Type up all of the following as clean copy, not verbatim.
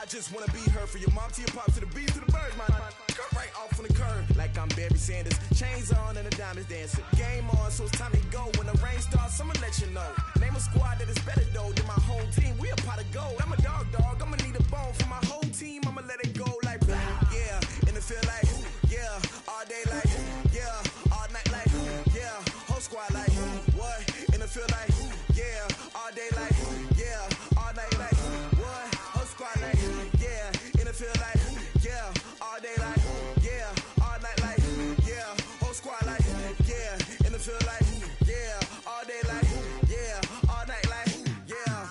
just wanna be her. For your mom to your pop to the beat to the birds, my cut right off on the curb. Like I'm Barry Sanders, chains on and the diamonds dancing. Game on, so it's time to go. When the rain starts, I'ma let you know. Name a squad that is better though than my whole team. We a pot of gold. I'm a dog, I'ma need a bone for my whole team. I'ma let it go like blah. Yeah, and it feel like yeah, all day like yeah, all night like yeah, whole squad like what? And it feel like yeah, all day like yeah, all night like what? Whole squad like yeah, and it feel like yeah, all day like yeah, all night like yeah, whole squad like yeah, and it feel like yeah, all day like yeah, all night like yeah.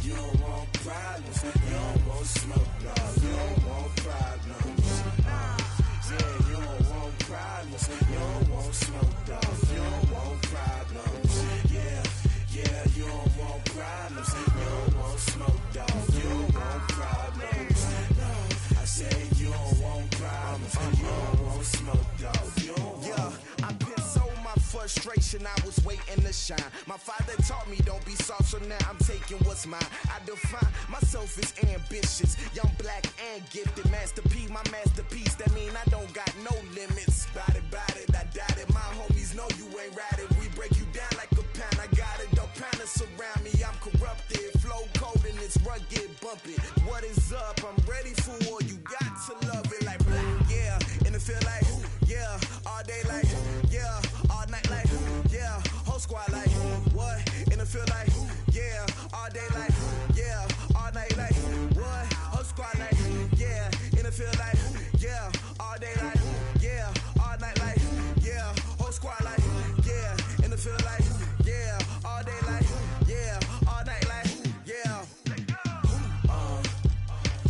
You don't want problems, you don't want smoke, dog. You don't want problems. Yeah, you don't want problems, you don't want smoke, dog. You don't want problems. Yeah, you don't want problems, you don't want smoke, dog. You don't want problems. No, I say you don't want problems, you don't want smoke, dog. You don't want. Yeah, I pissed so my frustration, I was waiting to shine. My father taught me don't be soft, so now I'm taking what's mine. I define myself as ambitious, young, black, and gifted. Master P, my masterpiece. That mean I don't got no limits. Bout it, I doubt it. My homies know you ain't ride it. We break you down like a pound. I got it, don't pound to surround me. I'm corrupted, flow cold and it's rugged, bump it. What is up? I'm ready for war. You got to love it like blah. Yeah, and it feel like yeah, all day like yeah, all night like yeah, whole squad like what? And it feel like yeah, all day like yeah, all night like what? Whole squad like yeah, and it feel like yeah, all day like yeah, all night like yeah, whole squad like yeah, and it feel like yeah, all day like yeah, all night like yeah.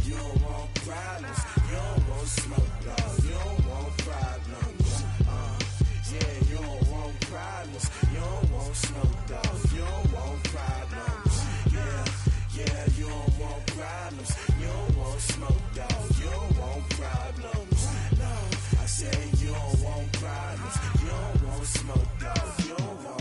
You don't want problems, you don't want smoke, dog. You don't want problems. Yeah, you don't want problems, you don't want smoke, dog. You don't want problems. Yeah, you don't want problems, you don't want smoke, dog. You don't want problems. No, I say you don't want problems, you don't want smoke, dog. You don't want.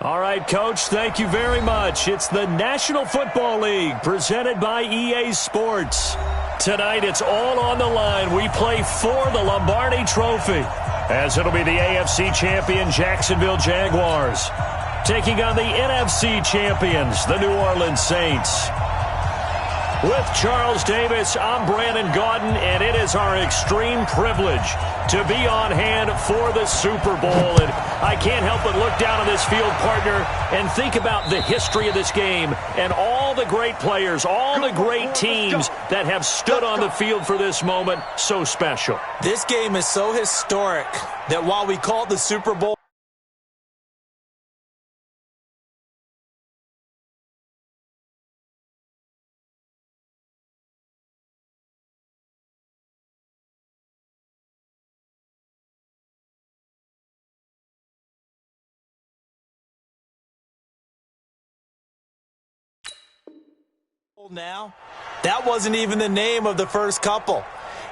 All right, Coach, thank you very much. It's the National Football League presented by EA Sports. Tonight, it's all on the line. We play for the Lombardi Trophy, as it'll be the AFC champion Jacksonville Jaguars taking on the NFC champions, the New Orleans Saints. With Charles Davis, I'm Brandon Gaudin, and it is our extreme privilege to be on hand for the Super Bowl. And I can't help but look down on this field, partner, and think about the history of this game and all the great players, all the great teams that have stood on the field for this moment. So special. This game is so historic that while we call it the Super Bowl, now, that wasn't even the name of the first couple.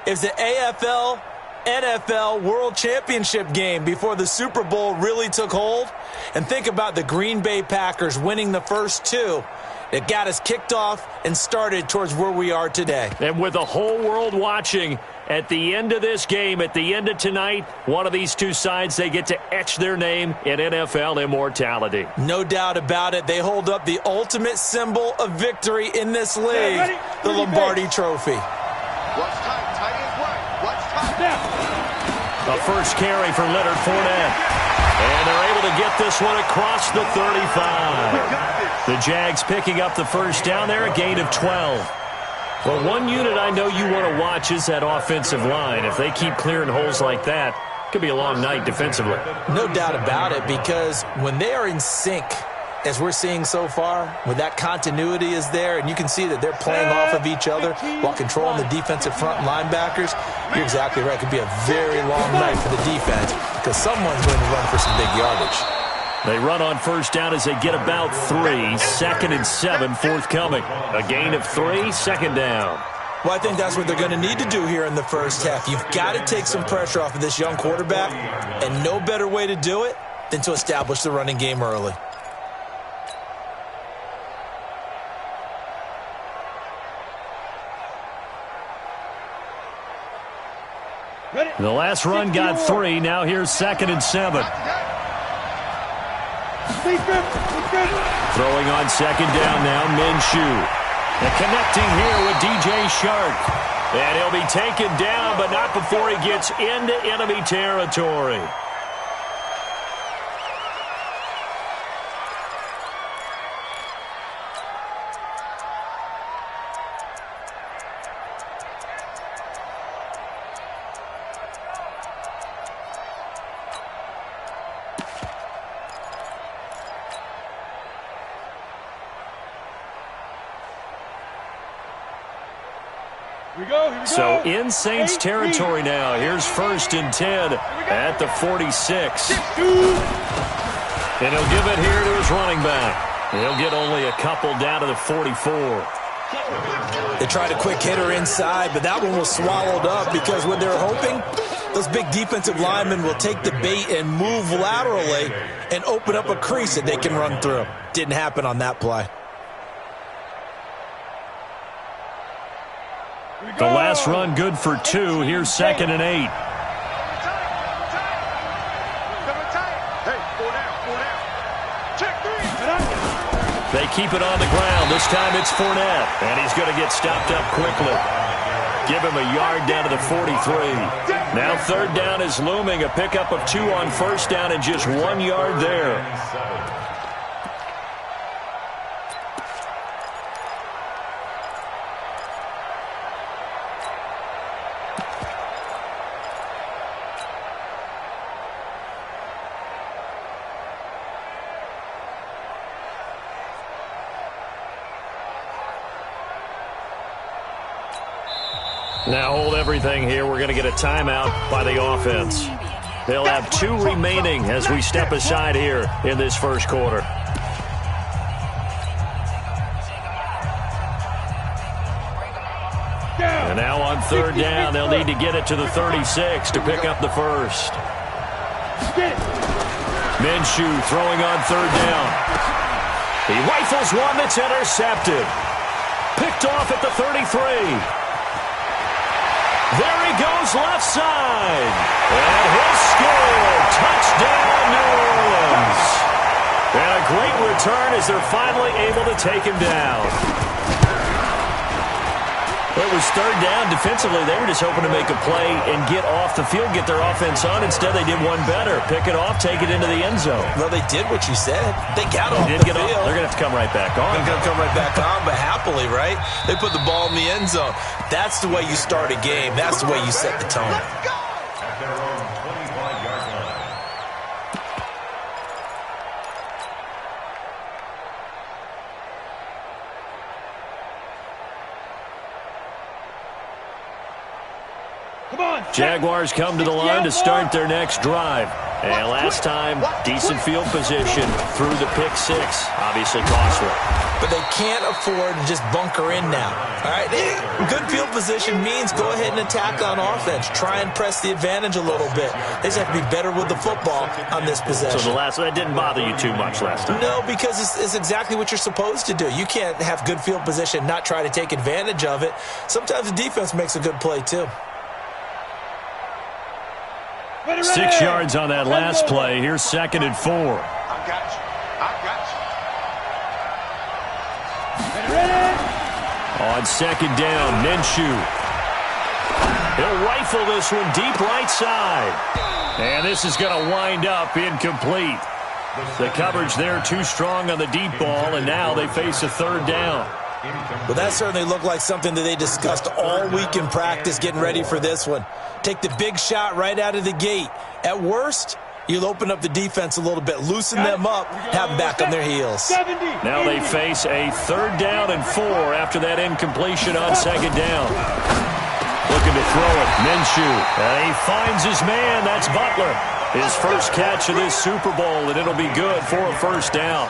It was the AFL NFL World Championship game before the Super Bowl really took hold. And think about the Green Bay Packers winning the first two. It got us kicked off and started towards where we are today. And with the whole world watching, at the end of this game, at the end of tonight, one of these two sides, they get to etch their name in NFL immortality. No doubt about it. They hold up the ultimate symbol of victory in this league, the Lombardi Trophy. Watch tight, tight is right. Watch tight. A first carry for Leonard Fournette. And they're able to get this one across the 35. The Jags picking up the first down there, a gain of 12. Well, one unit I know you want to watch is that offensive line. If they keep clearing holes like that, it could be a long night defensively. No doubt about it, because when they are in sync, as we're seeing so far, when that continuity is there, and you can see that they're playing off of each other while controlling the defensive front linebackers, you're exactly right. It could be a very long night for the defense because someone's going to run for some big yardage. They run on first down as they get about 3. 2nd and 7 forthcoming. A gain of 3, second down. Well, I think that's what they're going to need to do here in the first half. You've got to take some pressure off of this young quarterback, and no better way to do it than to establish the running game early. The last run got 3. Now here's 2nd and 7. Throwing on second down now, Minshew. And connecting here with DJ Shark. And he'll be taken down, but not before he gets into enemy territory. So in Saints territory now. Here's 1st and 10 at the 46. And he'll give it here to his running back. He'll get only a couple down to the 44. They tried a quick hitter inside, but that one was swallowed up because when they're hoping, those big defensive linemen will take the bait and move laterally and open up a crease that they can run through. Didn't happen on that play. The last run good for 2. Here's 2nd and 8. They keep it on the ground. This time it's Fournette. And he's going to get stopped up quickly. Give him a yard down to the 43. Now 3rd down is looming. A pickup of 2 on first down and just 1 yard there. Now hold everything here. We're going to get a timeout by the offense. They'll have 2 remaining as we step aside here in this first quarter. And now on 3rd down, they'll need to get it to the 36 to pick up the first. Minshew throwing on 3rd down. He rifles one that's intercepted. Picked off at the 33. There he goes left side. And he'll score. Touchdown, New Orleans. And a great return as they're finally able to take him down. It was 3rd down. Defensively, they were just hoping to make a play and get off the field, get their offense on. Instead, they did one better. Pick it off, take it into the end zone. Well, they did what you said. They got off the field. They're going to have to come right back on. They're going to come right back on, but happily, right? They put the ball in the end zone. That's the way you start a game. That's the way you set the tone. Jaguars come to the line to start their next drive. And last time, decent field position through the pick 6. Obviously costly. But they can't afford to just bunker in now. All right, good field position means go ahead and attack on offense. Try and press the advantage a little bit. They just have to be better with the football on this possession. So that didn't bother you too much last time? No, because it's exactly what you're supposed to do. You can't have good field position, not try to take advantage of it. Sometimes the defense makes a good play too. 6 yards on that last play. Here's 2nd and 4. I got you. On 2nd down, Minshew. He'll rifle this one deep right side. And this is going to wind up incomplete. The coverage there too strong on the deep ball, and now they face a third down. Well, that certainly looked like something that they discussed all week in practice getting ready for this one. Take the big shot right out of the gate. At worst, you'll open up the defense a little bit, loosen them up, have them back on their heels. Now they face a 3rd down and 4 after that incompletion on 2nd down. Looking to throw it, Minshew. And he finds his man, that's Butler. His first catch of this Super Bowl, and it'll be good for a 1st down.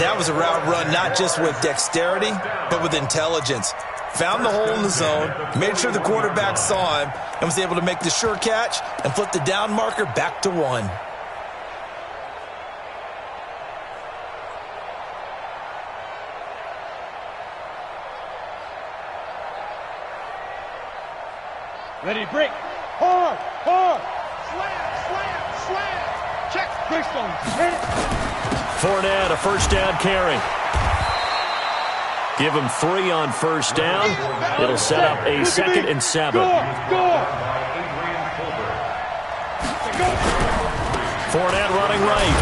That was a route run not just with dexterity, but with intelligence. Found the hole in the zone, made sure the quarterback saw him, and was able to make the sure catch and flip the down marker back to 1. Ready, break. Hard. Slam. Check. Breakstone. Fournette, a 1st down carry. Give him 3 on 1st down. It'll set up a 2nd and 7. Fournette running right.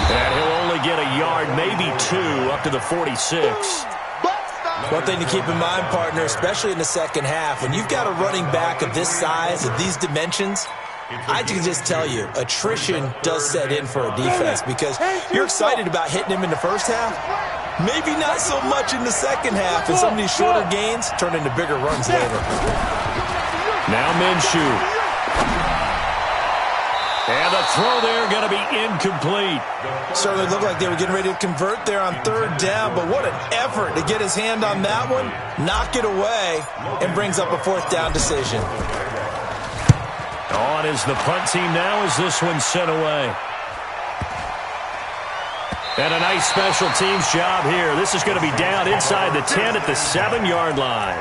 And he'll only get a yard, maybe 2, up to the 46. One thing to keep in mind, partner, especially in the second half, when you've got a running back of this size, of these dimensions, I can just tell you, attrition does set in for a defense because you're excited about hitting him in the first half. Maybe not so much in the second half, and some of these shorter gains turn into bigger runs later. Now Minshew. And the throw there going to be incomplete. Certainly looked like they were getting ready to convert there on 3rd down, but what an effort to get his hand on that one, knock it away, and brings up a 4th down decision. On is the punt team now as this one's sent away. And a nice special teams job here. This is going to be down inside the 10 at the 7-yard line.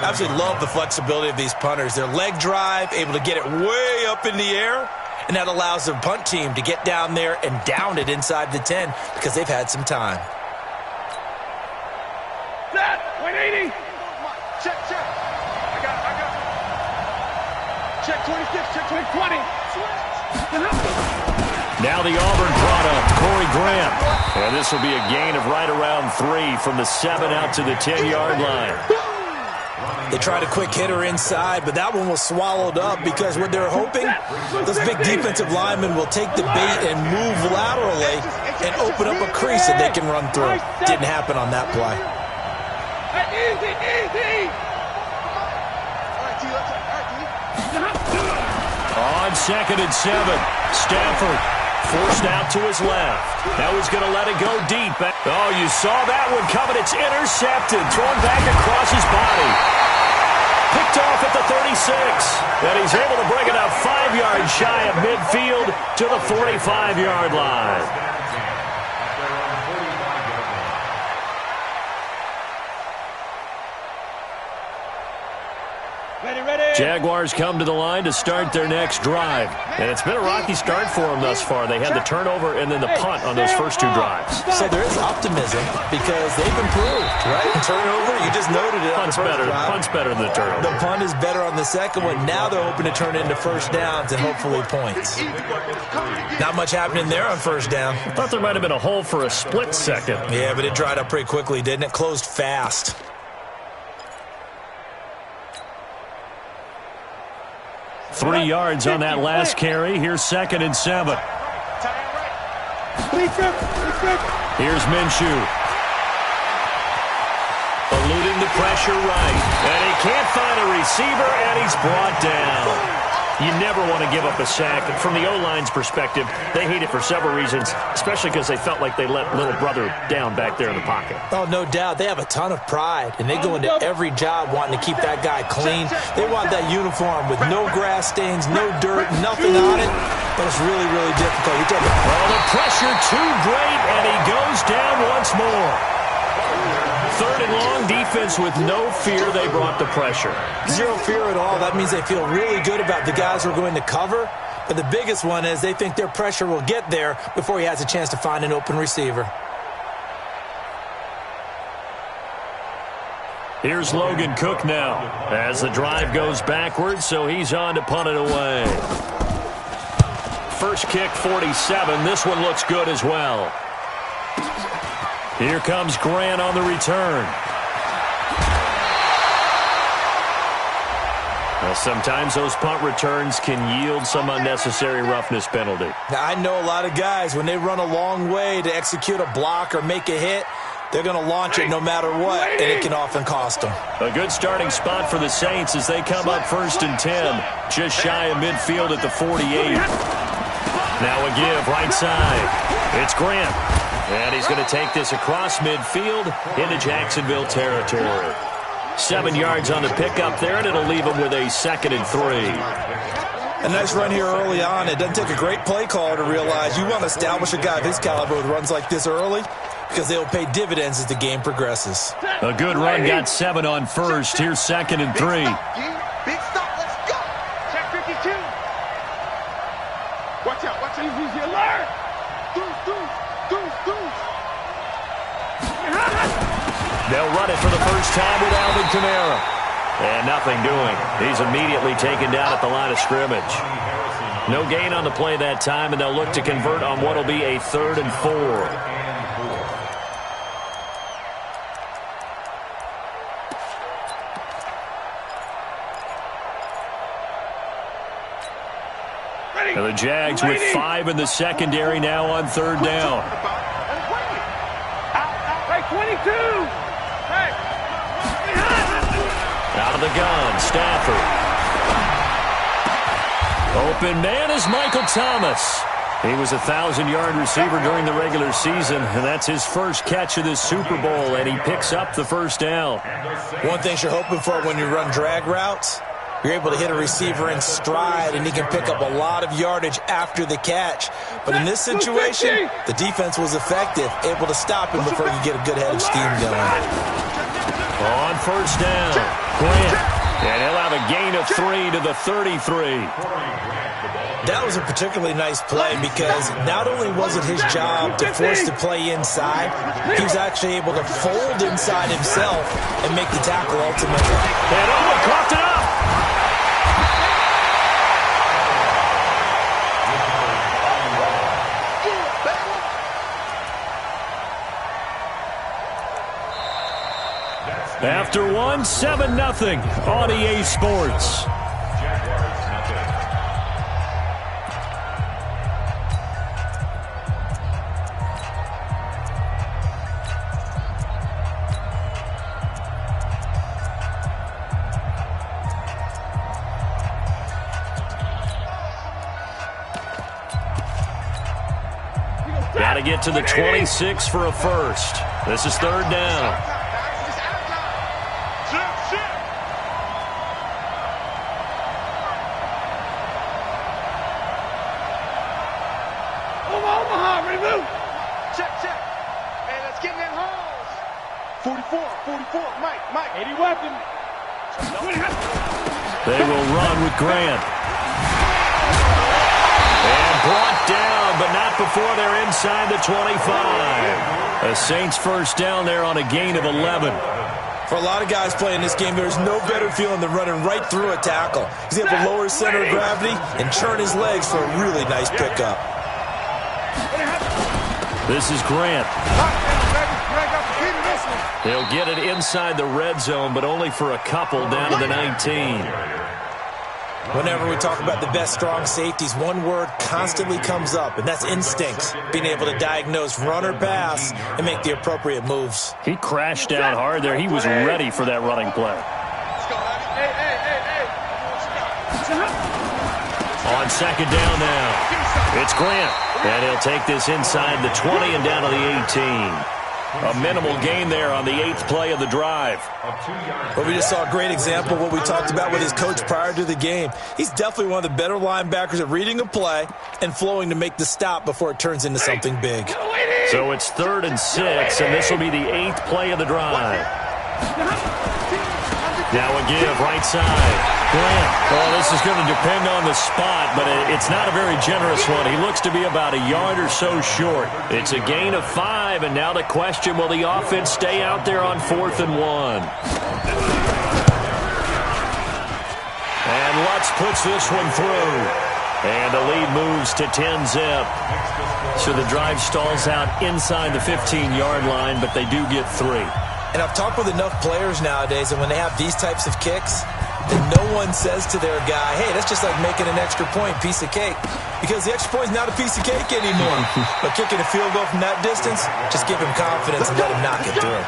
Absolutely love the flexibility of these punters. Their leg drive, able to get it way up in the air, and that allows the punt team to get down there and down it inside the 10 because they've had some time. Set. 180. Check. I got it. Check 26, check 20. Now the Auburn product, Corey Grant. And this will be a gain of right around 3 from the 7 out to the 10-yard line. They tried a quick hitter inside, but that one was swallowed up because what they're hoping, those big defensive linemen will take the bait and move laterally and open up a crease that they can run through. Didn't happen on that play. Easy. On 2nd and 7, Stafford forced out to his left. Now he's going to let it go deep. Oh, you saw that one coming. It's intercepted. Thrown back across his body. Picked off at the 36. And he's able to bring it up 5 yards shy of midfield to the 45-yard line. Jaguars come to the line to start their next drive. And it's been a rocky start for them thus far. They had the turnover and then the punt on those first 2 drives. So there is optimism because they've improved, right? Turnover, you just noted it. Punt's better than the turnover. The punt is better on the second one. Now they're hoping to turn it into 1st downs and hopefully points. Not much happening there on 1st down. I thought there might have been a hole for a split second. Yeah, but it dried up pretty quickly, didn't it? Closed fast. Three yards on that last carry. Here's 2nd and 7. Here's Minshew. Eluding the pressure right. And he can't find a receiver, and he's brought down. You never want to give up a sack. And from the O-line's perspective, they hate it for several reasons, especially because they felt like they let little brother down back there in the pocket. Oh, no doubt. They have a ton of pride, and they go into every job wanting to keep that guy clean. They want that uniform with no grass stains, no dirt, nothing on it. But it's really, really difficult. Well, the pressure too great, and he goes down once more. 3rd and long, defense with no fear. They brought the pressure. Zero fear at all. That means they feel really good about the guys who are going to cover. But the biggest one is they think their pressure will get there before he has a chance to find an open receiver. Here's Logan Cook now as the drive goes backwards, so he's on to punt it away. First kick, 47. This one looks good as well. Here comes Grant on the return. Well, sometimes those punt returns can yield some unnecessary roughness penalty. Now, I know a lot of guys, when they run a long way to execute a block or make a hit, they're going to launch it no matter what, and it can often cost them. A good starting spot for the Saints as they come up 1st and 10, just shy of midfield at the 48. Now a give, right side. It's Grant. And he's going to take this across midfield into Jacksonville territory. 7 yards on the pickup there, and it'll leave him with a 2nd and 3. A nice run here early on. It doesn't take a great play caller to realize you want to establish a guy of his caliber with runs like this early, because they'll pay dividends as the game progresses. A good run, got 7 on first. Here's 2nd and 3. Big stop, let's go. Check 52. Watch out, easy alert. They'll run it for the first time with Alvin Kamara. And nothing doing. He's immediately taken down at the line of scrimmage. No gain on the play that time, and they'll look to convert on what will be a 3rd and 4. And the Jags with 5 in the secondary now on 3rd down. Right, 22. Right. Out of the gun, Stafford. Open man is Michael Thomas. He was a 1,000-yard receiver during the regular season, and that's his first catch of this Super Bowl, and he picks up the 1st down. One thing you're hoping for when you run drag routes, you're able to hit a receiver in stride, and he can pick up a lot of yardage after the catch. But in this situation, the defense was effective, able to stop him before he could get a good head of steam going. On 1st down, Grant. And he'll have a gain of 3 to the 33. That was a particularly nice play because not only was it his job to force the play inside, he was actually able to fold inside himself and make the tackle ultimately. And coughed it up. After one, 7-0 on EA Sports. Got to get to the 26 for a first. This is 3rd down. Check. Hey, let's get in that holes. 44, Mike. 80 weapon. They will run with Grant. And brought down, but not before they're inside the 25. A Saints 1st down there on a gain of 11. For a lot of guys playing this game, there's no better feeling than running right through a tackle. He's able to lower his center of gravity and turn his legs for a really nice pickup. This is Grant. He'll get it inside the red zone, but only for a couple down to the 19. Whenever we talk about the best strong safeties, one word constantly comes up, and that's instinct. Being able to diagnose run or pass and make the appropriate moves. He crashed down hard there. He was ready for that running play. On 2nd down now, it's Grant. And he'll take this inside the 20 and down to the 18. A minimal gain there on the 8th play of the drive. Well, we just saw a great example of what we talked about with his coach prior to the game. He's definitely one of the better linebackers at reading a play and flowing to make the stop before it turns into something big. So it's 3rd and 6, and this will be the 8th play of the drive. Now a give, right side. Grant. Well, this is going to depend on the spot, but it's not a very generous one. He looks to be about a yard or so short. It's a gain of 5, and now the question, will the offense stay out there on 4th and 1? And Lutz puts this one through. And the lead moves to 10-zip. So the drive stalls out inside the 15-yard line, but they do get 3. And I've talked with enough players nowadays, and when they have these types of kicks, then no one says to their guy, hey, that's just like making an extra point, piece of cake. Because the extra point is not a piece of cake anymore. But kicking a field goal from that distance, just give him confidence and let him knock it through.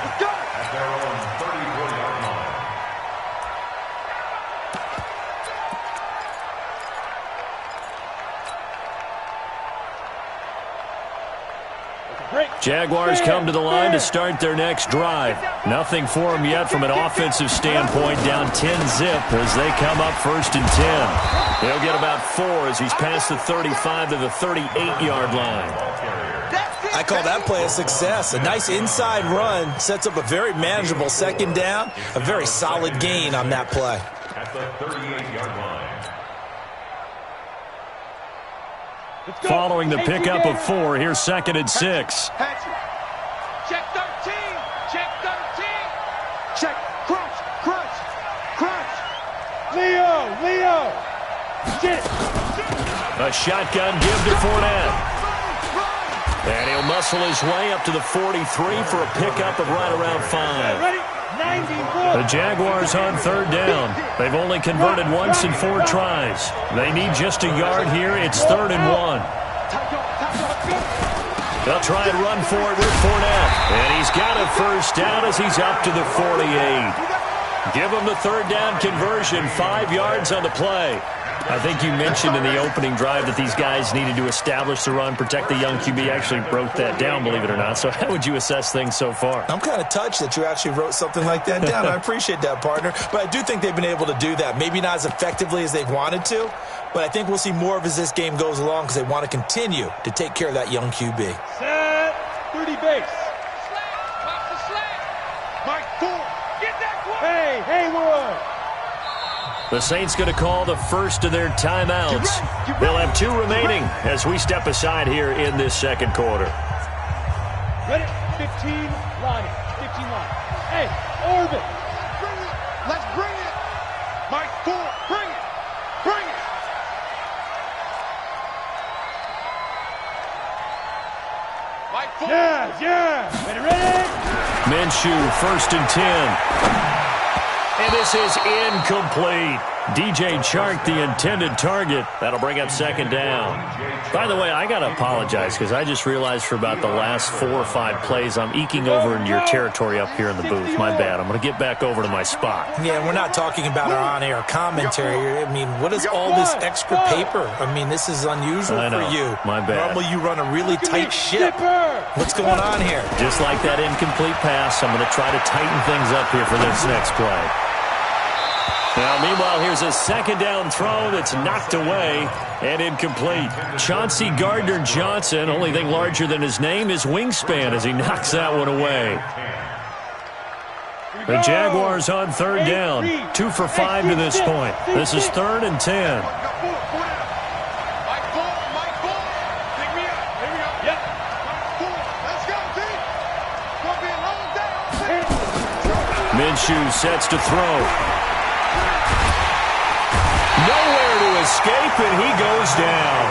Jaguars come to the line to start their next drive. Nothing for them yet from an offensive standpoint, down 10-zip as they come up 1st and 10. They'll get about 4 as he's past the 35 to the 38-yard line. I call that play a success. A nice inside run sets up a very manageable 2nd down, a very solid gain on that play. At the 38-yard line. Following the pickup of 4, here's 2nd and 6. Check 13. Check 13. Check. Crunch. Crunch. Crunch. Leo. Shit. A shotgun give to Fournette. And he'll muscle his way up to the 43 for a pickup of right around 5. Ready? 90. The Jaguars on 3rd down. They've only converted once in 4 tries. They need just a yard here. It's 3rd and 1. They'll try and run for it with Fournette. And he's got a 1st down as he's up to the 48. Give him the 3rd down conversion, 5 yards on the play. I think you mentioned in the opening drive that these guys needed to establish the run, protect the young QB. Actually wrote that down, believe it or not. So how would you assess things so far? I'm kind of touched that you actually wrote something like that down. I appreciate that, partner. But I do think they've been able to do that. Maybe not as effectively as they've wanted to, but I think we'll see more of as this game goes along because they want to continue to take care of that young QB. Set. 30 base. Mike 4. Get that one. Hey, Haywood. The Saints going to call the first of their timeouts. They'll have 2 remaining as we step aside here in this 2nd quarter. Ready? 15 line. 15 line. Hey, orbit. Bring it. Let's bring it. Mike 4. Bring it. Bring it. Mike 4. Yeah. Ready? Minshew, 1st and 10. And this is incomplete. DJ Chark, the intended target. That'll bring up 2nd down. By the way, I got to apologize because I just realized for about the last 4 or 5 plays, I'm eking over into your territory up here in the booth. My bad. I'm going to get back over to my spot. Yeah, we're not talking about our on-air commentary. I mean, what is all this extra paper? I mean, this is unusual for you. My bad. Normally you run a really tight ship. What's going on here? Just like that incomplete pass, I'm going to try to tighten things up here for this next play. Now, meanwhile, here's a 2nd down throw that's knocked away and incomplete. Chauncey Gardner-Johnson, only thing larger than his name is wingspan as he knocks that one away. The Jaguars on 3rd down, 2 for 5 to this point. This is 3rd and 10. Minshew sets to throw. Nowhere to escape, and he goes down.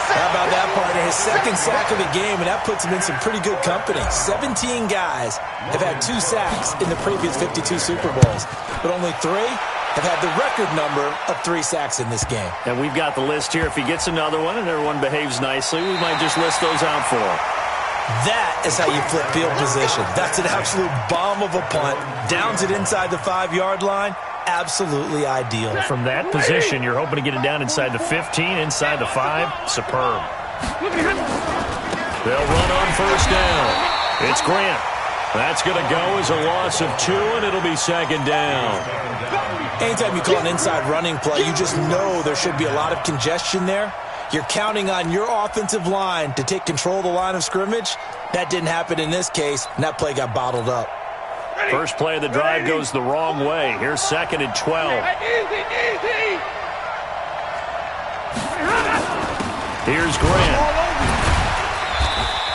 How about that, partner? His 2nd sack of the game, and that puts him in some pretty good company. 17 guys have had 2 sacks in the previous 52 Super Bowls, but only 3 have had the record number of 3 sacks in this game. And we've got the list here. If he gets another one and everyone behaves nicely, we might just list those out for him. That is how you flip field position. That's an absolute bomb of a punt. Downs it inside the 5-yard line. Absolutely ideal. From that position, you're hoping to get it down inside the 15, inside the 5. Superb. They'll run on 1st down. It's Grant. That's going to go as a loss of 2, and it'll be 2nd down. Anytime you call an inside running play, you just know there should be a lot of congestion there. You're counting on your offensive line to take control of the line of scrimmage. That didn't happen in this case, and that play got bottled up. First play of the drive goes the wrong way. Here's 2nd and 12. Here's Grant.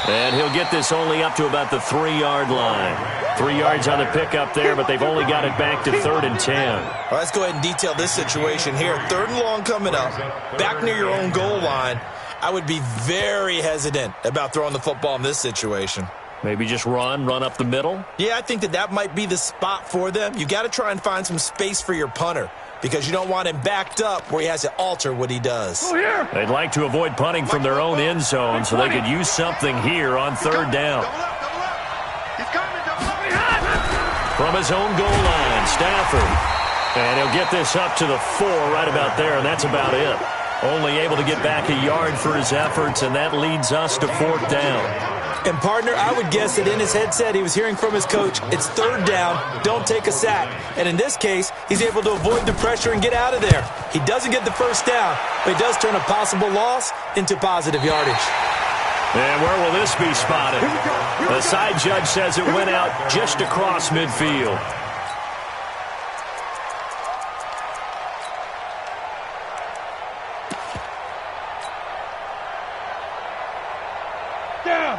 And he'll get this only up to about the 3-yard line. 3 yards on the pickup there, but they've only got it back to 3rd and 10. Well, let's go ahead and detail this situation here. 3rd and long coming up, back near your own goal line. I would be very hesitant about throwing the football in this situation. Maybe just run up the middle? Yeah, I think that might be the spot for them. You got to try and find some space for your punter because you don't want him backed up where he has to alter what he does. They'd like to avoid punting from their own end zone so they could use something here on 3rd down. From his own goal line, Stafford. And he'll get this up to the 4 right about there, and that's about it. Only able to get back a yard for his efforts, and that leads us to 4th down. And, partner, I would guess that in his headset he was hearing from his coach, it's 3rd down, don't take a sack. And in this case, he's able to avoid the pressure and get out of there. He doesn't get the 1st down, but he does turn a possible loss into positive yardage. And where will this be spotted? The side judge says it went out just across midfield.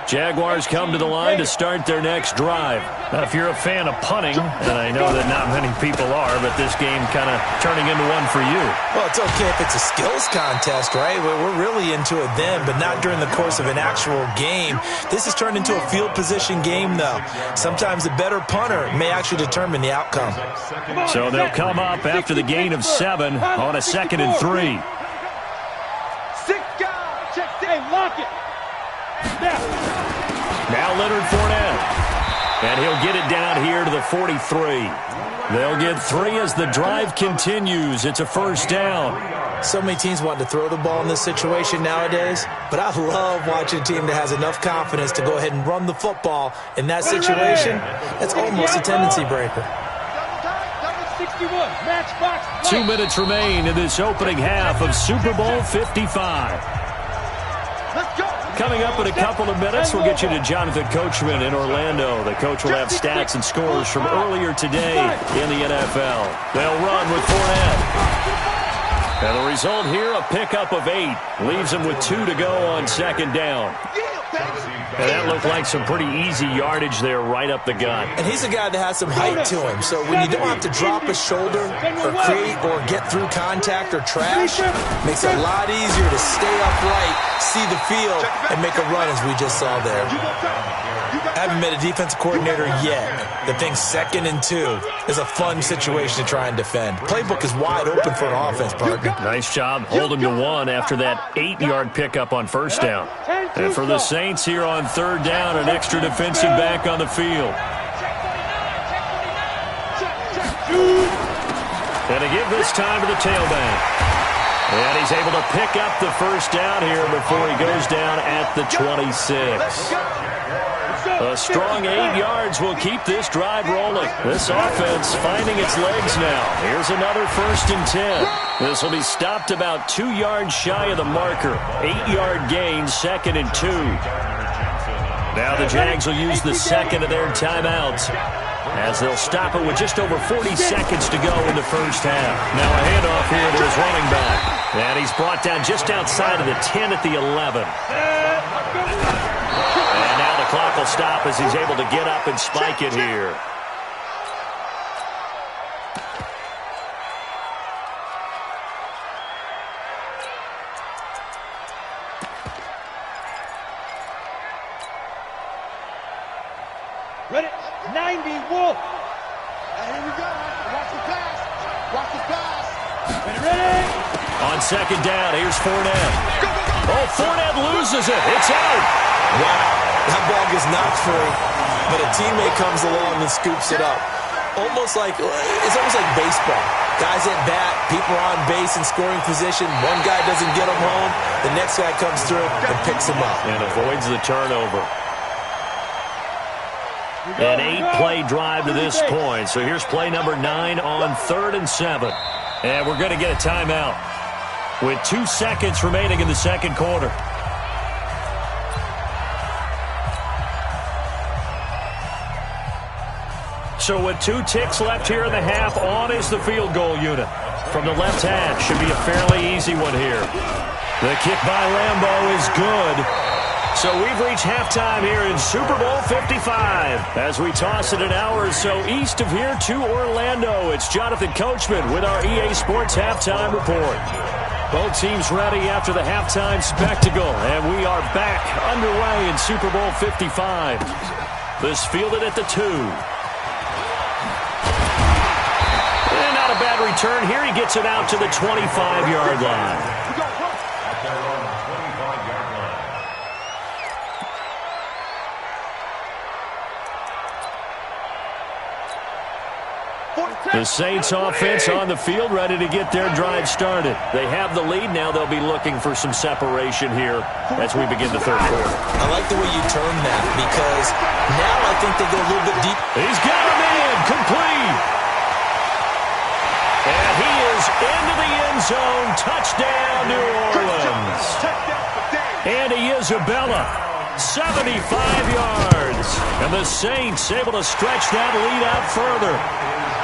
Jaguars come to the line to start their next drive. Now, if you're a fan of punting, and I know that not many people are, but this game kind of turning into one for you. Well, it's okay if it's a skills contest, right? We're really into it then, but not during the course of an actual game. This has turned into a field position game, though. Sometimes the better punter may actually determine the outcome. So they'll come up after the gain of 7 on a 2nd and 3. 6 guys. Check. Hey, lock it. Now Leonard Fournette. And he'll get it down here to the 43. They'll get 3 as the drive continues. It's a 1st down. So many teams want to throw the ball in this situation nowadays, but I love watching a team that has enough confidence to go ahead and run the football in that situation. That's almost a tendency breaker. 2 minutes remain in this opening half of Super Bowl 55. Coming up in a couple of minutes, we'll get you to Jonathan Coachman in Orlando. The coach will have stats and scores from earlier today in the NFL. They'll run with Fournette. And the result here, a pickup of 8. Leaves them with 2 to go on 2nd down. And that looked like some pretty easy yardage there right up the gut. And he's a guy that has some height to him. So when you don't have to drop a shoulder or create or get through contact or trash, makes it a lot easier to stay upright, see the field, and make a run as we just saw there. I haven't met a defensive coordinator yet that thinks 2nd and 2 is a fun situation to try and defend. Playbook is wide open for an offense, partner. Nice job holding to 1 after that 8-yard pickup on 1st down. And for the Saints here on 3rd down, an extra defensive back on the field. And to give this time to the tailback. And he's able to pick up the 1st down here before he goes down at the 26. A strong 8 yards will keep this drive rolling. This offense finding its legs now. Here's another 1st and 10. This will be stopped about 2 yards shy of the marker. 8-yard gain, 2nd and 2. Now the Jags will use the 2nd of their timeouts as they'll stop it with just over 40 seconds to go in the 1st half. Now a handoff here to his running back. And he's brought down just outside of the 10 at the 11. And now the clock will stop as he's able to get up and spike it here. Ready? 90, Wolf. Here we go. Watch the pass. Watch the pass. Ready? On 2nd down, here's Fournette. Oh, Fournette loses it. It's out. Wow. That ball gets knocked free, but a teammate comes along and scoops it up. It's almost like baseball. Guys at bat, people are on base in scoring position. One guy doesn't get him home. The next guy comes through and picks him up. And avoids the turnover. An 8-play drive to this point. So here's play number 9 on 3rd and 7. And we're going to get a timeout with 2 seconds remaining in the 2nd quarter. So with 2 ticks left here in the half, on is the field goal unit. From the left hash, should be a fairly easy one here. The kick by Lambeau is good. So we've reached halftime here in Super Bowl 55. As we toss it an hour or so east of here to Orlando, it's Jonathan Coachman with our EA Sports Halftime Report. Both teams ready after the halftime spectacle, and we are back underway in Super Bowl 55. This fielded at the 2. And not a bad return here. He gets it out to the 25-yard line. The Saints offense on the field, ready to get their drive started. They have the lead. Now they'll be looking for some separation here as we begin the third quarter. I like the way you turn that because now I think they go a little bit deep. He's got him in, complete. And he is into the end zone. Touchdown, New Orleans. Andy Isabella, 75 yards. And the Saints able to stretch that lead out further.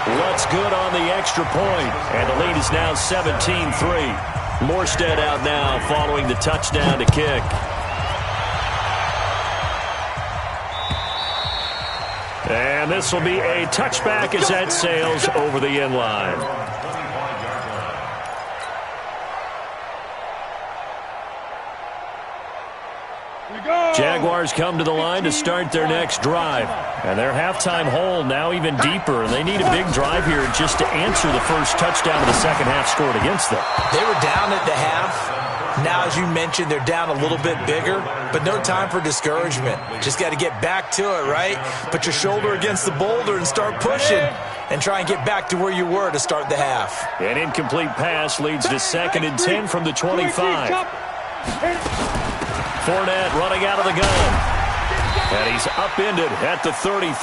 What's good on the extra point? And the lead is now 17-3. Morstead out now following the touchdown to kick. And this will be a touchback as that sails over the end line. Jaguars come to the line to start their next drive. And their halftime hole now even deeper. And they need a big drive here just to answer the first touchdown of the second half scored against them. They were down at the half. Now, as you mentioned, they're down a little bit bigger, but no time for discouragement. Just got to get back to it, right? Put your shoulder against the boulder and start pushing and try and get back to where you were to start the half. An incomplete pass leads to 2nd and 10 from the 25. Fournette running out of the gun. And he's upended at the 33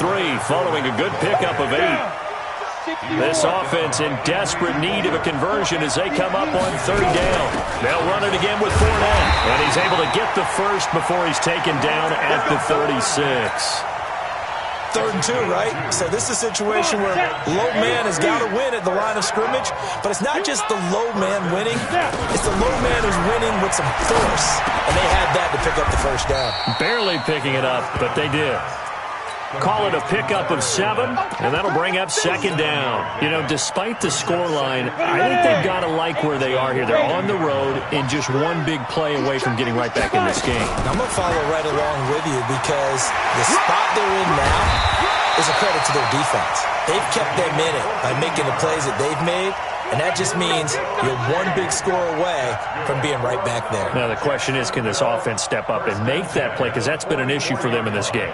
following a good pickup of 8. This offense in desperate need of a conversion as they come up on 3rd down. They'll run it again with Fournette. And he's able to get the first before he's taken down at the 36. 3rd and 2, right? So this is a situation where low man has got to win at the line of scrimmage, but it's not just the low man winning. It's the low man who's winning with some force, and they had that to pick up the first down. Barely picking it up, but they did. Call it a pickup of 7, and that'll bring up 2nd down. You know, despite the scoreline, I think they've got to like where they are here. They're on the road and just one big play away from getting right back in this game. I'm going to follow right along with you because the spot they're in now is a credit to their defense. They've kept them in it by making the plays that they've made, and that just means you're one big score away from being right back there. Now, the question is, can this offense step up and make that play? Because that's been an issue for them in this game.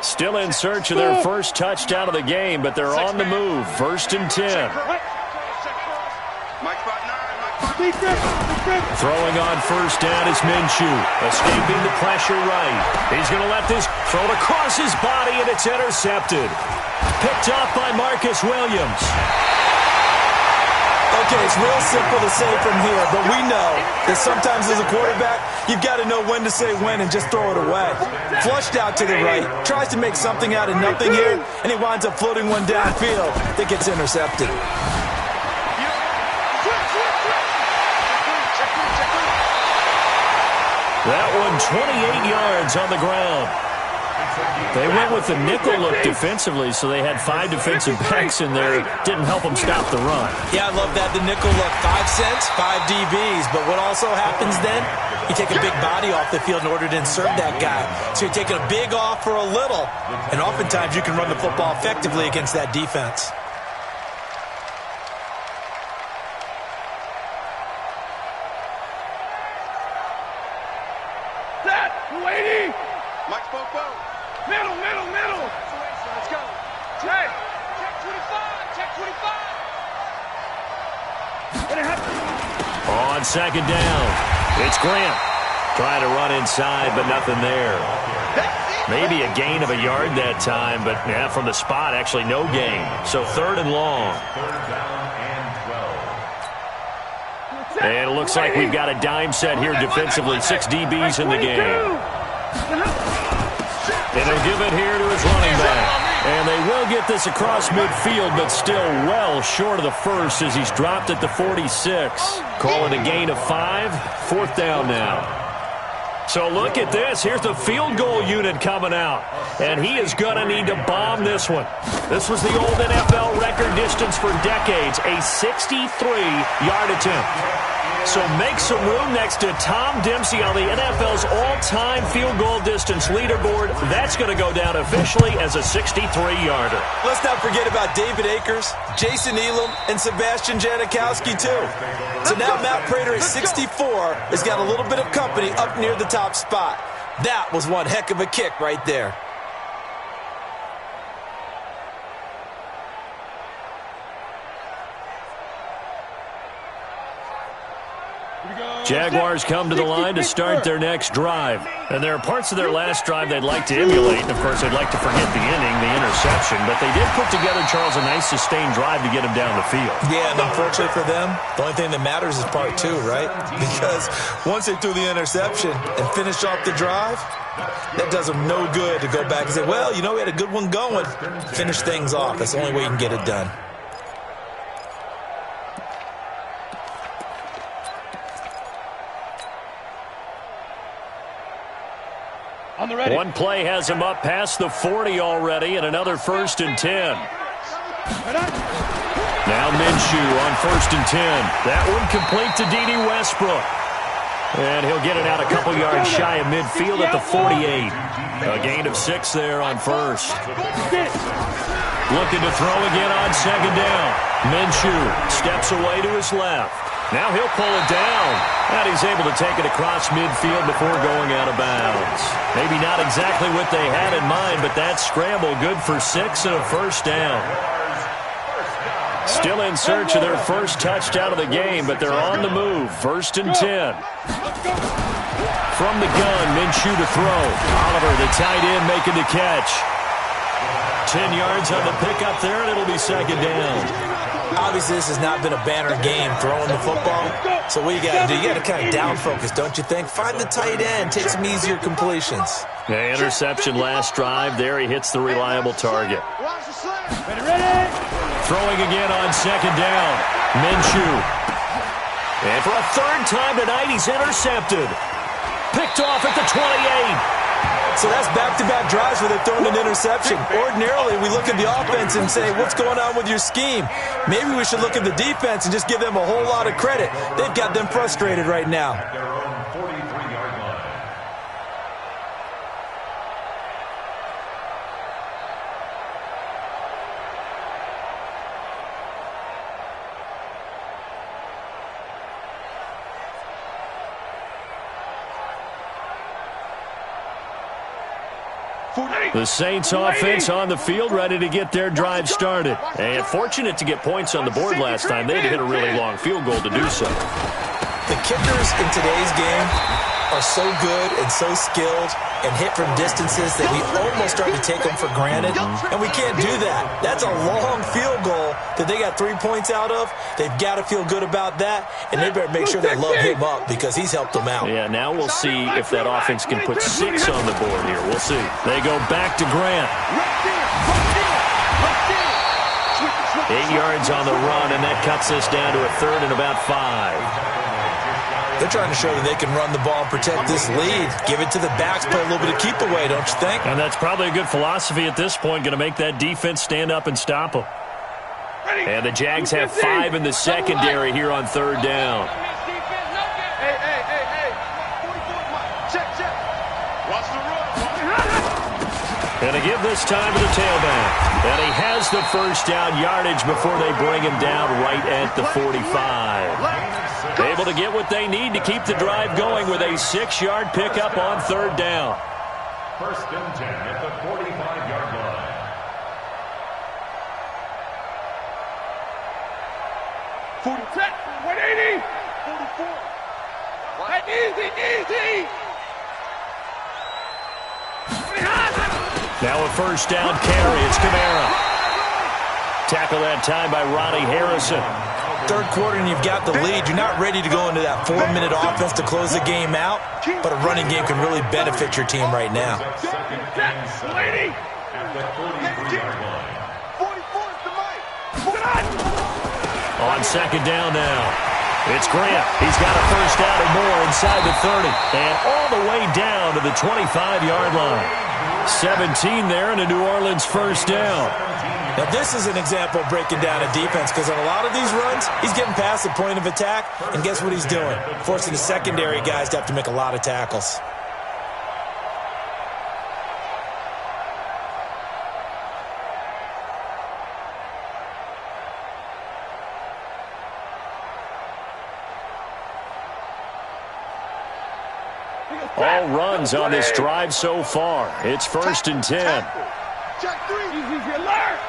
Still in search of their first touchdown of the game, but they're on the move. 1st and 10. Throwing on 1st down is Minshew. Escaping the pressure right. He's going to let this throw it across his body, and it's intercepted. Picked up by Marcus Williams. Okay, it's real simple to say from here, but we know that sometimes as a quarterback, you've got to know when to say when and just throw it away. Flushed out to the right, tries to make something out of nothing here, and he winds up floating one downfield that gets intercepted. That one 28 yards on the ground. They went with the nickel look defensively, so they had 5 defensive backs in there. Didn't help them stop the run. Yeah, I love that, the nickel look. 5 cents, 5 DBs. But what also happens then, you take a big body off the field in order to insert that guy. So you're taking a big off for a little, and oftentimes you can run the football effectively against that defense. Set, 280. Mike Spopo. Middle. Let's go. Check 25. Check 25. On 2nd down, it's Grant. Trying to run inside, but nothing there. Maybe a gain of a yard that time, but yeah, from the spot, actually no gain. So 3rd and long. And it looks like we've got a dime set here defensively. 6 DBs in the game. And he'll give it here to his running back. And they will get this across midfield, but still well short of the first as he's dropped at the 46. Call it a gain of 5. 4th down now. So look at this. Here's the field goal unit coming out. And he is going to need to bomb this one. This was the old NFL record distance for decades, a 63-yard attempt. So make some room next to Tom Dempsey on the NFL's all-time field goal distance leaderboard. That's going to go down officially as a 63-yarder. Let's not forget about David Akers, Jason Elam, and Sebastian Janikowski, too. So now Matt Prater at 64 has got a little bit of company up near the top spot. That was one heck of a kick right there. Jaguars come to the line to start their next drive. And there are parts of their last drive they'd like to emulate. And, of course, they'd like to forget the inning, the interception. But they did put together, Charles, a nice sustained drive to get him down the field. Yeah, and unfortunately for them, the only thing that matters is part 2, right? Because once they threw the interception and finished off the drive, that does them no good to go back and say, well, you know, we had a good one going. Finish things off. That's the only way you can get it done. One play has him up past the 40 already, and another 1st and 10. Now Minshew on 1st and 10. That one complete to D.D. Westbrook. And he'll get it out a couple yards shy of midfield at the 48. A gain of 6 there on 1st. Looking to throw again on 2nd down. Minshew steps away to his left. Now he'll pull it down. And he's able to take it across midfield before going out of bounds. Maybe not exactly what they had in mind, but that scramble good for 6 and a 1st down. Still in search of their first touchdown of the game, but they're on the move. 1st and 10. From the gun, Minshew to throw. Oliver, the tight end, making the catch. 10 yards on the pickup there, and it'll be 2nd down. Obviously, this has not been a banner game throwing the football. So what you got to do, you got to kind of down focus, don't you think? Find the tight end, take some easier completions. Yeah, interception last drive. There he hits the reliable target. Throwing again on 2nd down. Minshew. And for a 3rd time tonight, he's intercepted. Picked off at the 28. So that's back-to-back drives where they've thrown an interception. Ordinarily, we look at the offense and say, what's going on with your scheme? Maybe we should look at the defense and just give them a whole lot of credit. They've got them frustrated right now. Their own 43-yard line. The Saints offense on the field, ready to get their drive started. And fortunate to get points on the board last time. They had to hit a really long field goal to do so. The kickers in today's game are so good and so skilled and hit from distances that we almost start to take them for granted. And we can't do that. That's a long field goal that they got 3 points out of. They've got to feel good about that, and they better make sure they love him up because he's helped them out. Yeah, now we'll see if that offense can put 6 on the board here. We'll see. They go back to Grant. 8 yards on the run, and that cuts us down to a 3rd and about 5. They're trying to show that they can run the ball and protect this lead. Give it to the backs, play a little bit of keep away, don't you think? And that's probably a good philosophy at this point, going to make that defense stand up and stop them. And the Jags have 5 in the secondary here on 3rd down. And to give this time to the tailback. And he has the 1st down yardage before they bring him down right at the 45. Able to get what they need to keep the drive going with a 6-yard pickup on 3rd down. 1st and 10 at the 45-yard line. Set, 180, 44. Easy. Now a 1st down carry. It's Kamara. Tackle that time by Ronnie Harrison. third quarter and you've got the lead, you're not ready to go into that 4-minute offense to close the game out, but a running game can really benefit your team right now. On second down now, it's Grant. He's got a first down and more inside the 30, and all the way down to the 25-yard line. 17 there and a New Orleans first down. Now, this is an example of breaking down a defense because on a lot of these runs, he's getting past the point of attack, and guess what he's doing? Forcing the secondary guys to have to make a lot of tackles. All runs on this drive so far. It's 1st and 10. Check 3. Easy alert.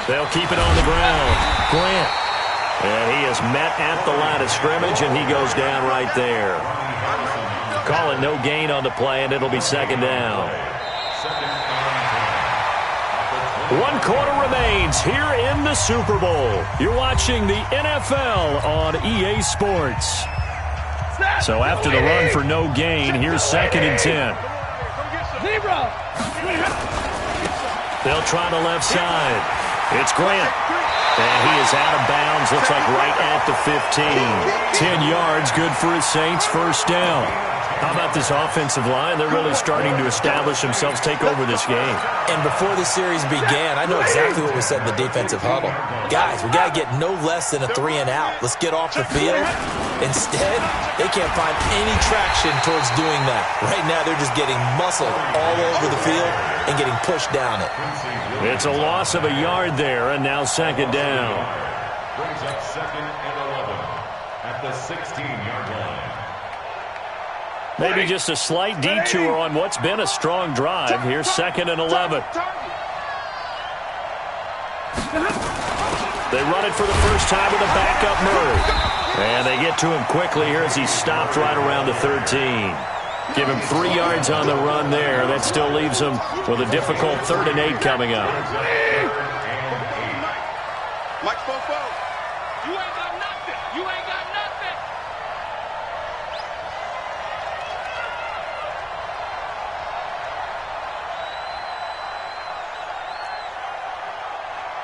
They'll keep it on the ground. Grant. And he is met at the line of scrimmage, and he goes down right there. Call it no gain on the play, and it'll be second down. 1 quarter remains here in the Super Bowl. You're watching the NFL on EA Sports. So after the run for no gain, here's 2nd and 10. They'll try the left side. It's Grant. And he is out of bounds. Looks like right at the 15. 10 yards, good for his Saints. First down. How about this offensive line? They're really starting to establish themselves, take over this game. And before the series began, I know exactly what was said in the defensive huddle. Guys, we got to get no less than a 3-and-out. Let's get off the field. Instead, they can't find any traction towards doing that. Right now, they're just getting muscled all over the field and getting pushed down it. It's a loss of a yard there, and now second down. Brings up 2nd and 11 at the 16-yard line. Maybe just a slight detour on what's been a strong drive. Here's 2nd and 11. They run it for the first time with a backup Murray. And they get to him quickly here as he's stopped right around the 13. Give him 3 yards on the run there. That still leaves him with a difficult 3rd and 8 coming up. Mike Fofo, you ain't got nothing. You ain't got nothing.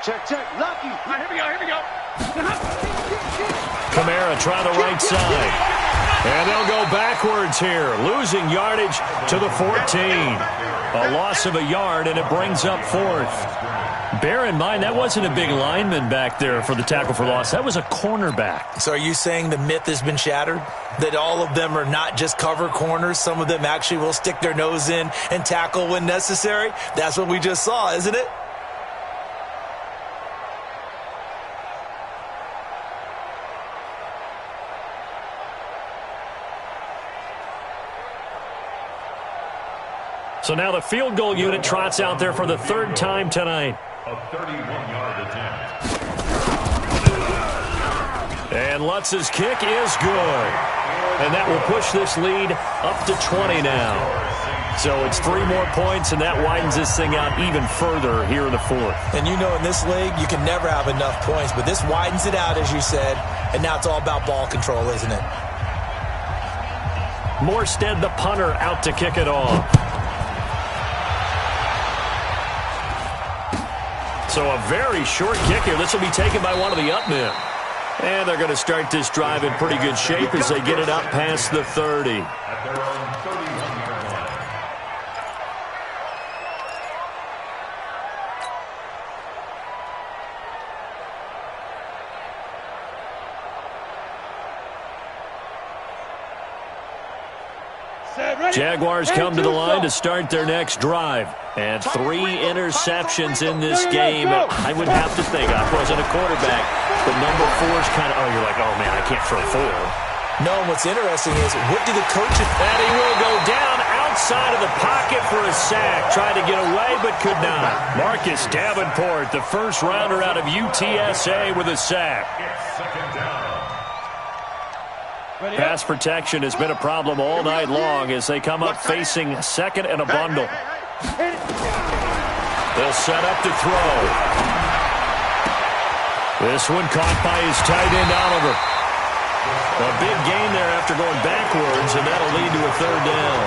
Check. Lucky. Right, here we go. Kamara try the right side. And they'll go backwards here, losing yardage to the 14. A loss of a yard, and it brings up 4th. Bear in mind, that wasn't a big lineman back there for the tackle for loss. That was a cornerback. So are you saying the myth has been shattered? That all of them are not just cover corners? Some of them actually will stick their nose in and tackle when necessary? That's what we just saw, isn't it? So now the field goal unit trots out there for the 3rd time tonight. A 31-yard attempt. And Lutz's kick is good. And that will push this lead up to 20 now. So it's 3 more points, and that widens this thing out even further here in the 4th. And you know in this league, you can never have enough points, but this widens it out, as you said, and now it's all about ball control, isn't it? Morstead, the punter, out to kick it off. So a very short kick here. This will be taken by one of the up men. And they're going to start this drive in pretty good shape as they get it up past the 30. At their own 31-yard line. Jaguars come to the line to start their next drive. And 3 interceptions in this game. I would have to think, I wasn't a quarterback, but number 4 is kind of, you're like, oh, man, I can't throw 4. No, and what's interesting is, what do the coaches... And he will go down outside of the pocket for a sack. Tried to get away, but could not. Marcus Davenport, the first rounder out of UTSA with a sack. It's 2nd down. Pass protection has been a problem all night long as they come up facing 2nd and a bundle. They'll set up to throw. This one caught by his tight end, Oliver. A big gain there after going backwards, and that'll lead to a third down.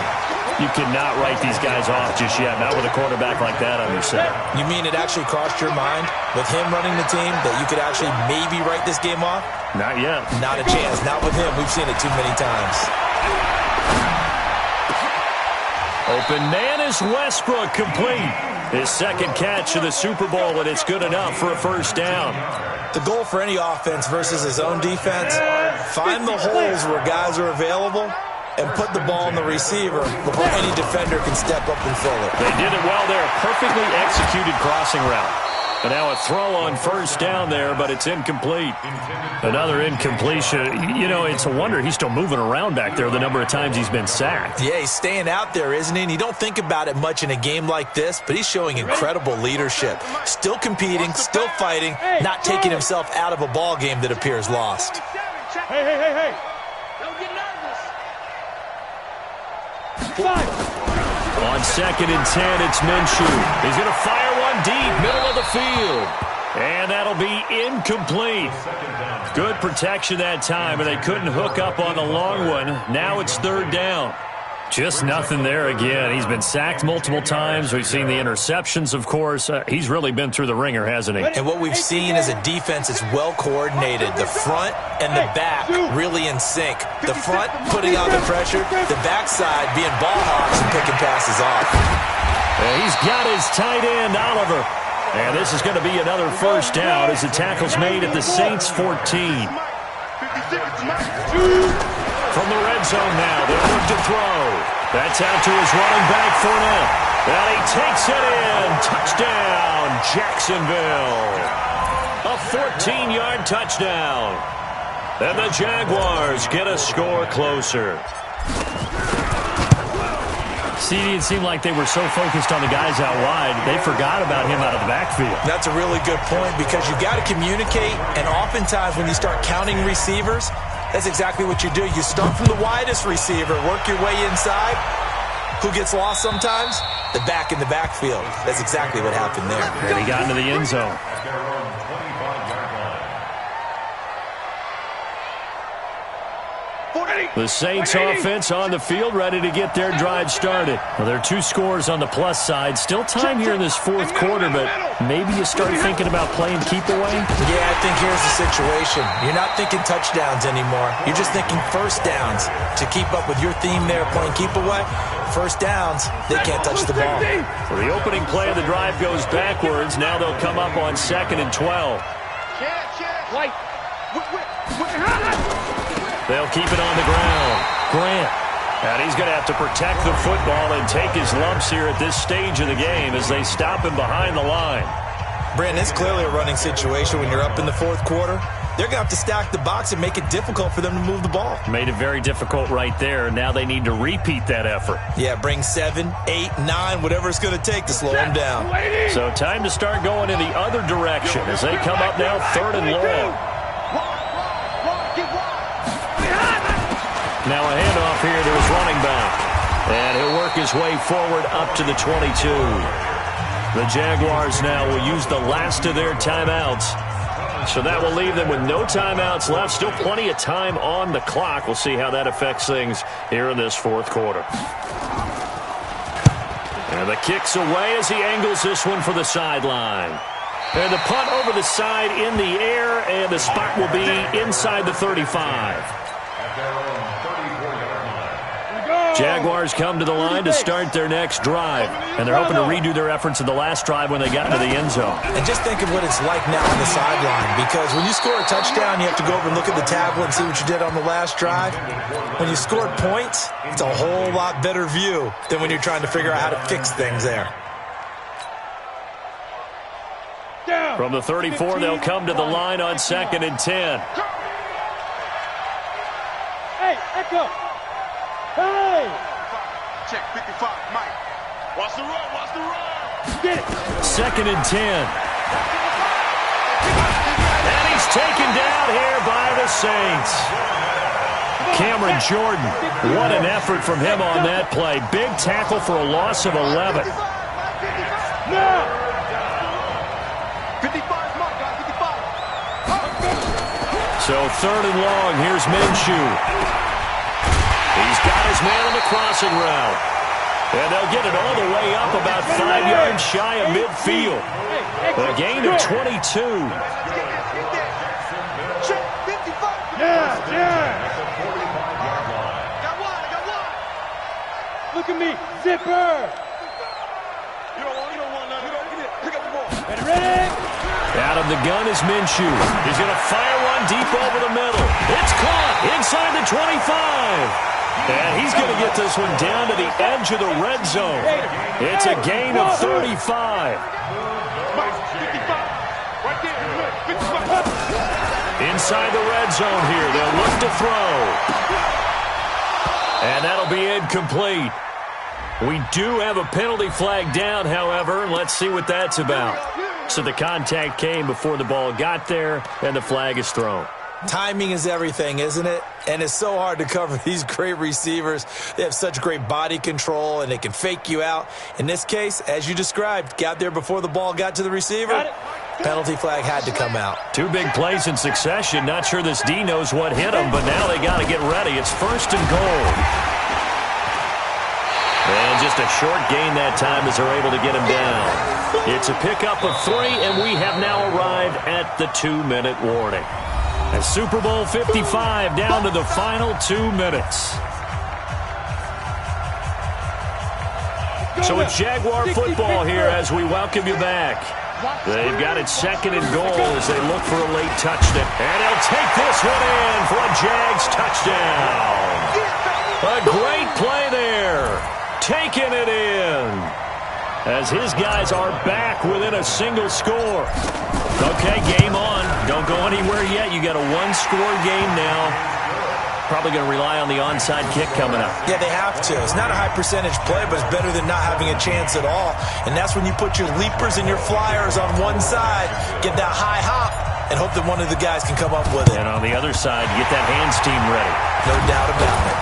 You cannot write these guys off just yet, not with a quarterback like that on your side. You mean it actually crossed your mind with him running the team that you could actually maybe write this game off? Not yet. Not a chance. Not with him. We've seen it too many times. Open man is Westbrook, complete. His second catch of the Super Bowl, and it's good enough for a first down. The goal for any offense versus his own defense, find the holes where guys are available and put the ball in the receiver before any defender can step up and fill it. They did it well there. Perfectly executed crossing route. And now a throw on first down there, but it's incomplete. Another incompletion. You know, it's a wonder he's still moving around back there the number of times he's been sacked. Yeah, he's staying out there, isn't he? And you don't think about it much in a game like this, but he's showing incredible leadership. Still competing, still fighting, not taking himself out of a ball game that appears lost. Hey. Don't get nervous. On 2nd and 10, it's Minshew. He's going to fire one deep, middle of the field. And that'll be incomplete. Good protection that time, and they couldn't hook up on the long one. Now it's third down. Just nothing there again. He's been sacked multiple times. We've seen the interceptions, of course. He's really been through the ringer, hasn't he? And what we've seen is a defense that's well coordinated. The front and the back really in sync. The front putting on the pressure, the backside being ball hawks and picking passes off. He's got his tight end, Oliver. And this is going to be another first down as the tackle's made at the Saints 14. From the red zone now, they'll look to throw. That's out to his running back, Fournette. And he takes it in. Touchdown, Jacksonville. A 14-yard touchdown. And the Jaguars get a score closer. See, it seemed like they were so focused on the guys out wide, they forgot about him out of the backfield. That's a really good point because you've got to communicate, and oftentimes when you start counting receivers, that's exactly what you do. You start from the widest receiver, work your way inside. Who gets lost sometimes? The back in the backfield. That's exactly what happened there. And he got into the end zone. The Saints offense on the field, ready to get their drive started. Well, there are 2 scores on the plus side. Still time here in this fourth quarter, but maybe you start thinking about playing keep away? Yeah, I think here's the situation. You're not thinking touchdowns anymore. You're just thinking first downs. To keep up with your theme there, playing keep away, first downs, they can't touch the ball. Well, the opening play of the drive goes backwards. Now they'll come up on 2nd and 12. They'll keep it on the ground. Grant. And he's going to have to protect the football and take his lumps here at this stage of the game as they stop him behind the line. Brandon, it's clearly a running situation when you're up in the fourth quarter. They're going to have to stack the box and make it difficult for them to move the ball. Made it very difficult right there. Now they need to repeat that effort. Yeah, bring 7, 8, 9, whatever it's going to take to slow them down. So time to start going in the other direction as they come up now 3rd and long. Now a handoff here to his running back. And he'll work his way forward up to the 22. The Jaguars now will use the last of their timeouts. So that will leave them with no timeouts left. Still plenty of time on the clock. We'll see how that affects things here in this fourth quarter. And the kick's away as he angles this one for the sideline. And the punt over the side in the air, and the spot will be inside the 35. Jaguars come to the line to start their next drive. And they're hoping to redo their efforts in the last drive when they got into the end zone. And just think of what it's like now on the sideline. Because when you score a touchdown, you have to go over and look at the tablet and see what you did on the last drive. When you scored points, it's a whole lot better view than when you're trying to figure out how to fix things there. From the 34, they'll come to the line on 2nd and 10. Hey, Echo. Hey! Check 55, Mike. Watch the run. Get it. 2nd and 10. And he's taken down here by the Saints. Cameron Jordan, what an effort from him on that play. Big tackle for a loss of 11. Now! 55, Mike, 55. So 3rd and long. Here's Minshew. He's got his man on the crossing route. And they'll get it all the way up about 5 yards shy of midfield. A gain of 22. Look at me, zipper. You don't want nothing. Pick up the ball. Ready? Out of the gun is Minshew. He's going to fire one deep over the middle. It's caught inside the 25. And he's going to get this one down to the edge of the red zone. It's a gain of 35. Inside the red zone here. They'll look to throw. And that'll be incomplete. We do have a penalty flag down, however. Let's see what that's about. So the contact came before the ball got there, and the flag is thrown. Timing is everything, isn't it? And it's so hard to cover these great receivers. They have such great body control, and they can fake you out. In this case, as you described, got there before the ball got to the receiver. Penalty flag had to come out. 2 big plays in succession. Not sure this D knows what hit him, but now they got to get ready. It's 1st and goal. And just a short gain that time as they're able to get him down. It's a pickup of 3, and we have now arrived at the 2-minute warning. As Super Bowl 55 down to the final 2 minutes. So it's Jaguar football here as we welcome you back. They've got it 2nd and goal as they look for a late touchdown. And he'll take this one in for a Jags touchdown. A great play there. Taking it in. As his guys are back within a single score. Okay, game on. Don't go anywhere yet. You got a 1-score game now. Probably going to rely on the onside kick coming up. Yeah, they have to. It's not a high percentage play, but it's better than not having a chance at all. And that's when you put your leapers and your flyers on one side, get that high hop, and hope that one of the guys can come up with it. And on the other side, get that hands team ready. No doubt about it.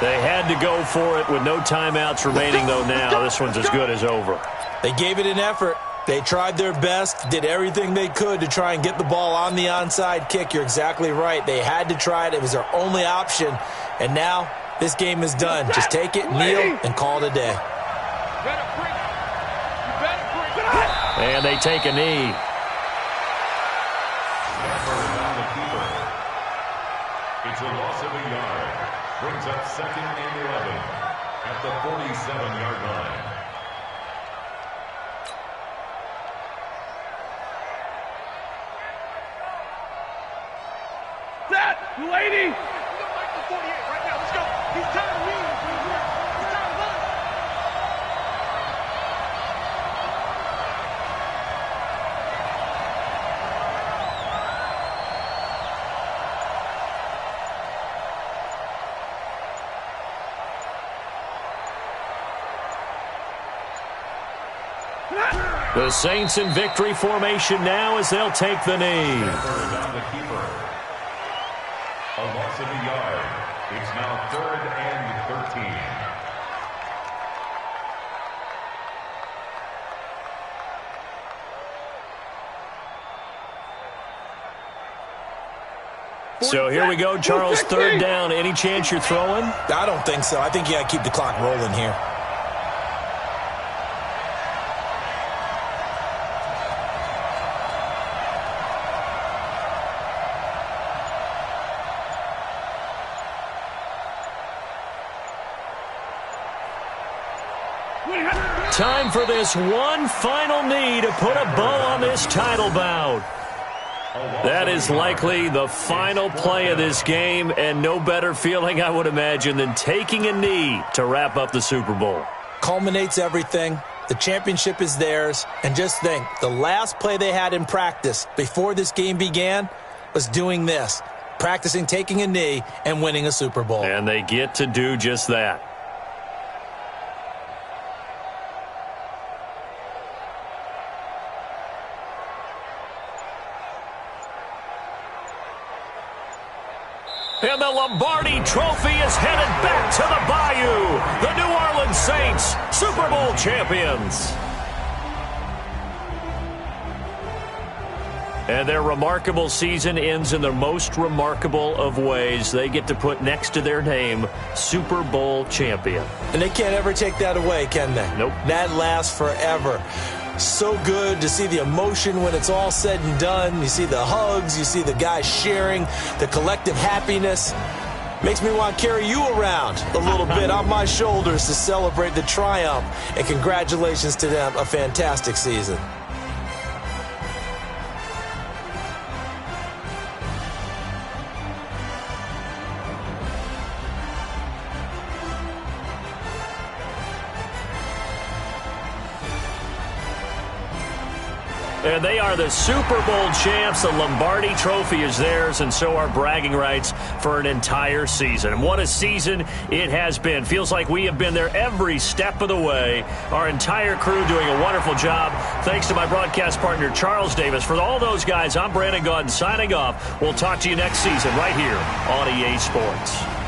They had to go for it with no timeouts remaining, though now. This one's as good as over. They gave it an effort. They tried their best, did everything they could to try and get the ball on the onside kick. You're exactly right. They had to try it. It was their only option. And now this game is done. Just take it, kneel, and call it a day. And they take a knee. It's a loss of a yard. Brings up 2nd and 11 at the 47-yard line. That lady! He's like the 48 right now. Let's go. He's tired of winning. He's tired of running. The Saints in victory formation now as they'll take the knee. A loss of a yard. It's now 3rd and 13. So here we go, Charles, 3rd down. Any chance you're throwing? I don't think so. I think you got to keep the clock rolling here. Time for this one final knee to put a bow on this title bout. That is likely the final play of this game, and no better feeling, I would imagine, than taking a knee to wrap up the Super Bowl. Culminates everything. The championship is theirs. And just think, the last play they had in practice before this game began was doing this, practicing taking a knee and winning a Super Bowl. And they get to do just that. And the Lombardi Trophy is headed back to the Bayou. The New Orleans Saints, Super Bowl champions. And their remarkable season ends in the most remarkable of ways. They get to put next to their name, Super Bowl champion. And they can't ever take that away, can they? Nope. That lasts forever. So good to see the emotion when it's all said and done. You see the hugs, you see the guys sharing, the collective happiness. Makes me want to carry you around a little bit on my shoulders to celebrate the triumph. And congratulations to them, a fantastic season. And they are the Super Bowl champs. The Lombardi Trophy is theirs, and so are bragging rights for an entire season. And what a season it has been. Feels like we have been there every step of the way. Our entire crew doing a wonderful job. Thanks to my broadcast partner, Charles Davis. For all those guys, I'm Brandon Gaudin signing off. We'll talk to you next season right here on EA Sports.